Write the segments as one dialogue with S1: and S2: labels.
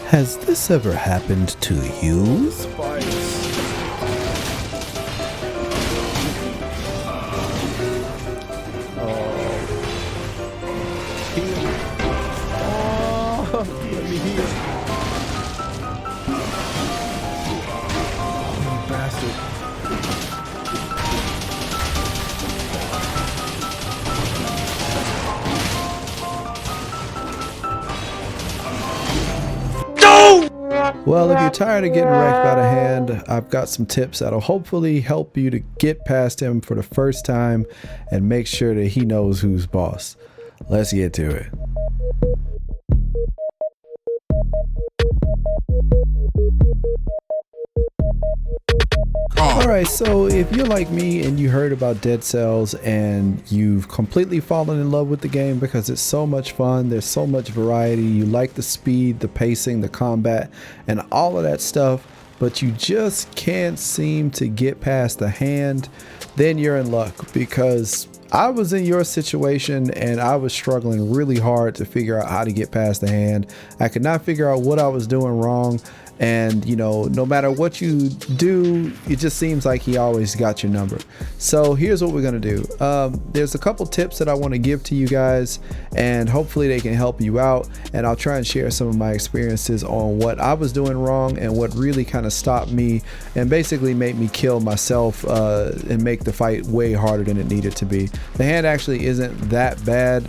S1: Has this ever happened to you?
S2: Let me heal. Oh, bastard.
S1: Well, if you're tired of getting wrecked by the hand, I've got some tips that'll hopefully help you to get past him for the first time and make sure that he knows who's boss. Let's get to it. Alright, so if you're like me and you heard about Dead Cells and you've completely fallen in love with the game because it's so much fun, there's so much variety, you like the speed, the pacing, the combat, and all of that stuff, but you just can't seem to get past the hand, then you're in luck, because I was in your situation and I was struggling really hard to figure out how to get past the hand. I could not figure out what I was doing wrong. And you know, no matter what you do, it just seems like he always got your number. So here's what we're gonna do. There's a couple tips that I want to give to you guys, and hopefully they can help you out, and I'll try and share some of my experiences on what I was doing wrong and what really kind of stopped me and basically made me kill myself and make the fight way harder than it needed to be. The hand actually isn't that bad,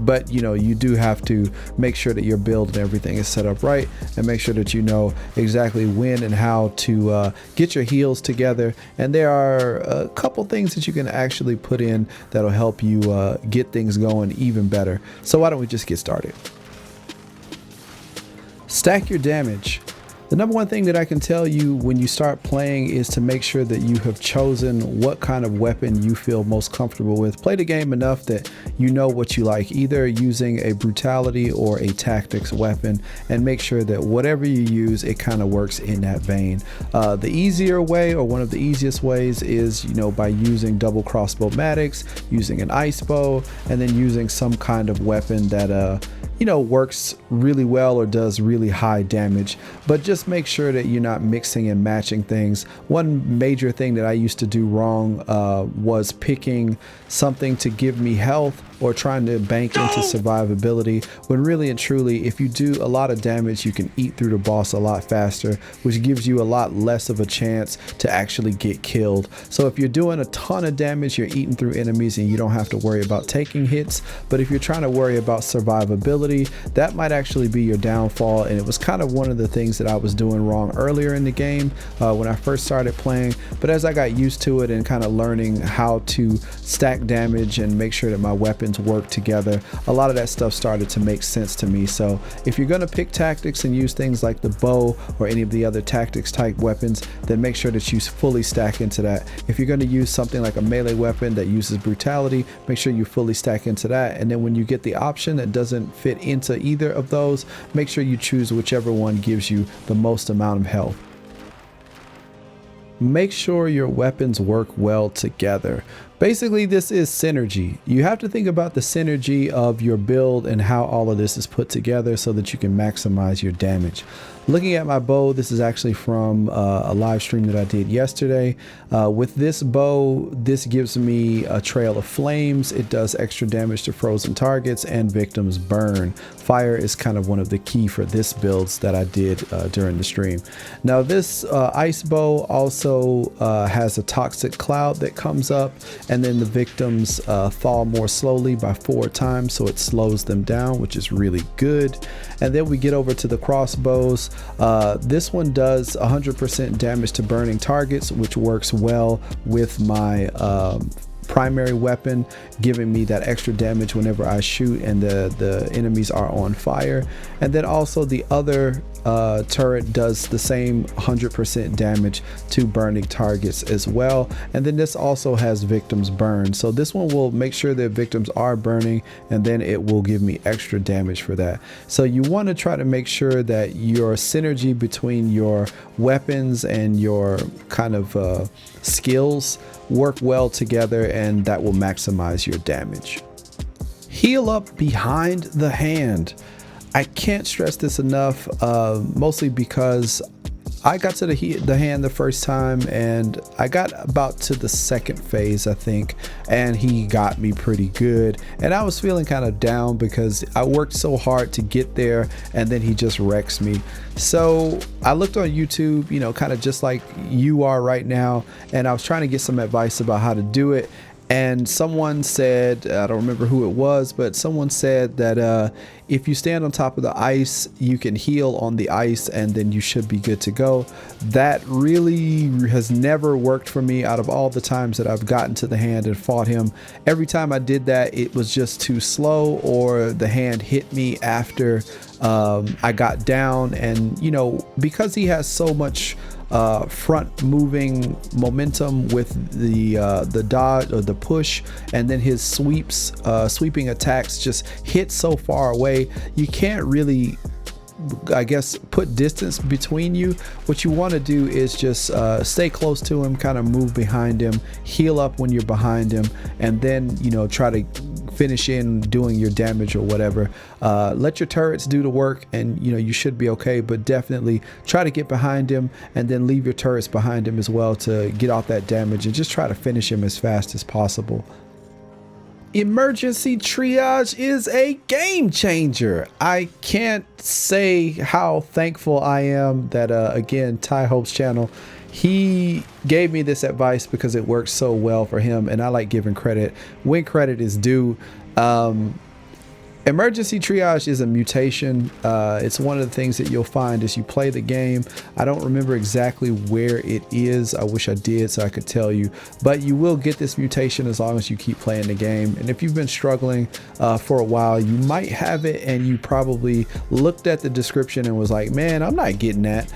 S1: but you know, you do have to make sure that your build and everything is set up right, and make sure that you know exactly when and how to get your heals together. And there are a couple things that you can actually put in that'll help you get things going even better. So why don't we just get started? Stack your damage. The number one thing that I can tell you when you start playing is to make sure that you have chosen what kind of weapon you feel most comfortable with. Play the game enough that you know what you like, either using a brutality or a tactics weapon, and make sure that whatever you use, it kind of works in that vein. The easier way, or one of the easiest ways, is, you know, by using double crossbow-matics, using an ice bow, and then using some kind of weapon that you know, works really well or does really high damage. But just make sure that you're not mixing and matching things. One major thing that I used to do wrong was picking something to give me health or trying to bank into survivability, when really and truly, if you do a lot of damage, you can eat through the boss a lot faster, which gives you a lot less of a chance to actually get killed. So if you're doing a ton of damage, you're eating through enemies and you don't have to worry about taking hits. But if you're trying to worry about survivability, that might actually be your downfall. And it was kind of one of the things that I was doing wrong earlier in the game when I first started playing. But as I got used to it and kind of learning how to stack damage and make sure that my weapons work together, a lot of that stuff started to make sense to me. So if you're going to pick tactics and use things like the bow or any of the other tactics type weapons, then make sure that you fully stack into that. If you're going to use something like a melee weapon that uses brutality, make sure you fully stack into that. And then when you get the option that doesn't fit into either of those, make sure you choose whichever one gives you the most amount of health. Make sure your weapons work well together. Basically, this is synergy. You have to think about the synergy of your build and how all of this is put together so that you can maximize your damage. Looking at my bow, this is actually from a live stream that I did yesterday. With this bow, this gives me a trail of flames. It does extra damage to frozen targets and victims burn. Fire is kind of one of the key for this builds that I did during the stream. Now this ice bow also has a toxic cloud that comes up, and then the victims fall more slowly by 4 times, so it slows them down, which is really good. And then we get over to the crossbows. This one does 100% damage to burning targets, which works well with my primary weapon, giving me that extra damage whenever I shoot and the enemies are on fire. And then also the other turret does the same 100% damage to burning targets as well. And then this also has victims burn, so this one will make sure that victims are burning, and then it will give me extra damage for that. So you want to try to make sure that your synergy between your weapons and your kind of skills work well together, and that will maximize your damage. Heal up behind the hand. I can't stress this enough, mostly because I got to the hand the first time and I got about to the second phase, I think, and he got me pretty good. And I was feeling kind of down because I worked so hard to get there and then he just wrecks me. So I looked on YouTube, you know, kind of just like you are right now, and I was trying to get some advice about how to do it. And someone said, I don't remember who it was, but someone said that if you stand on top of the ice, you can heal on the ice and then you should be good to go. That really has never worked for me. Out of all the times that I've gotten to the hand and fought him, every time I did that, it was just too slow, or the hand hit me after I got down. And, you know, because he has so much front moving momentum with the dodge or the push, and then his sweeping attacks just hit so far away, you can't really, I guess, put distance between you. What you want to do is just stay close to him, kind of move behind him, heal up when you're behind him, and then, you know, try to finish in doing your damage or whatever. Let your turrets do the work and, you know, you should be okay, but definitely try to get behind him and then leave your turrets behind him as well to get off that damage, and just try to finish him as fast as possible. Emergency triage is a game changer. I can't say how thankful I am that again, Ty Hope's channel, he gave me this advice because it works so well for him, and I like giving credit when credit is due. Emergency triage is a mutation. It's one of the things that you'll find as you play the game. I don't remember exactly where it is. I wish I did so I could tell you, but you will get this mutation as long as you keep playing the game. And if you've been struggling for a while, you might have it, and you probably looked at the description and was like, man, I'm not getting that.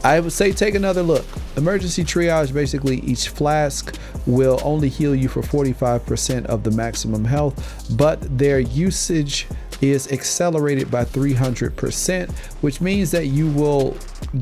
S1: I would say take another look. Emergency triage, basically each flask will only heal you for 45% of the maximum health, but their usage is accelerated by 300%, which means that you will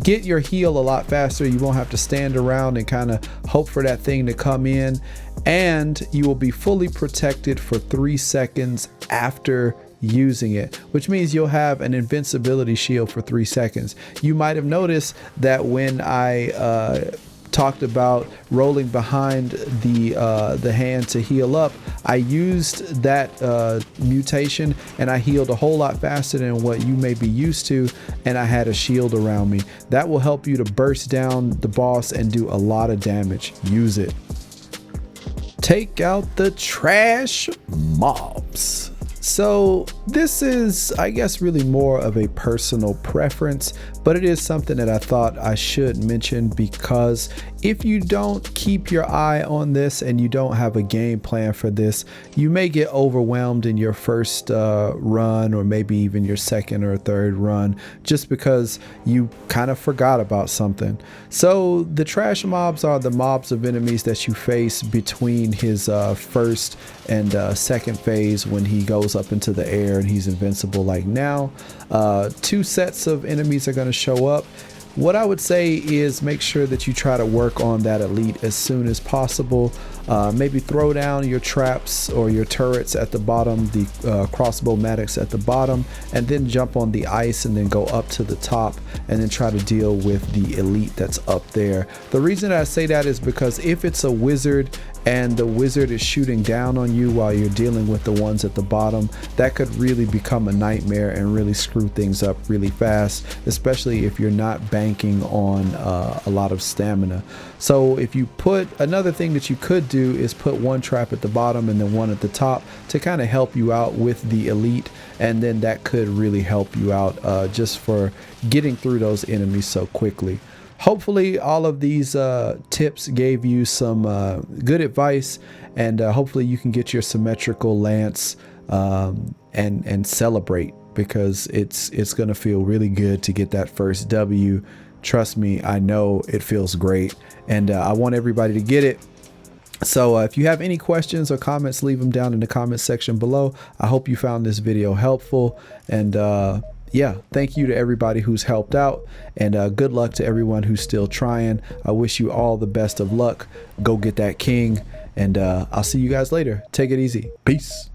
S1: get your heal a lot faster. You won't have to stand around and kind of hope for that thing to come in, and you will be fully protected for 3 seconds after using it, which means you'll have an invincibility shield for 3 seconds. You might have noticed that when I talked about rolling behind the hand to heal up, I used that mutation and I healed a whole lot faster than what you may be used to, and I had a shield around me. That will help you to burst down the boss and do a lot of damage. Use it. Take out the trash mobs. So this is, I guess, really more of a personal preference, but it is something that I thought I should mention, because if you don't keep your eye on this and you don't have a game plan for this, you may get overwhelmed in your first run, or maybe even your second or third run, just because you kind of forgot about something. So the trash mobs are the mobs of enemies that you face between his first and second phase, when he goes up into the air and he's invincible like now. 2 sets of enemies are going to show up. What I would say is make sure that you try to work on that elite as soon as possible. Maybe throw down your traps or your turrets at the bottom, the crossbow-matics at the bottom, and then jump on the ice and then go up to the top and then try to deal with the elite that's up there. The reason I say that is because if it's a wizard and the wizard is shooting down on you while you're dealing with the ones at the bottom, that could really become a nightmare and really screw things up really fast, especially if you're not banking on a lot of stamina. So if you put, another thing that you could do is put one trap at the bottom and then one at the top to kind of help you out with the elite, and then that could really help you out just for getting through those enemies so quickly. Hopefully all of these tips gave you some good advice, and hopefully you can get your symmetrical lance and celebrate, because it's gonna feel really good to get that first W. Trust me, I know it feels great, and I want everybody to get it. So if you have any questions or comments, leave them down in the comment section below. I hope you found this video helpful, and yeah, thank you to everybody who's helped out, and good luck to everyone who's still trying. I wish you all the best of luck. Go get that king, and I'll see you guys later. Take it easy. Peace.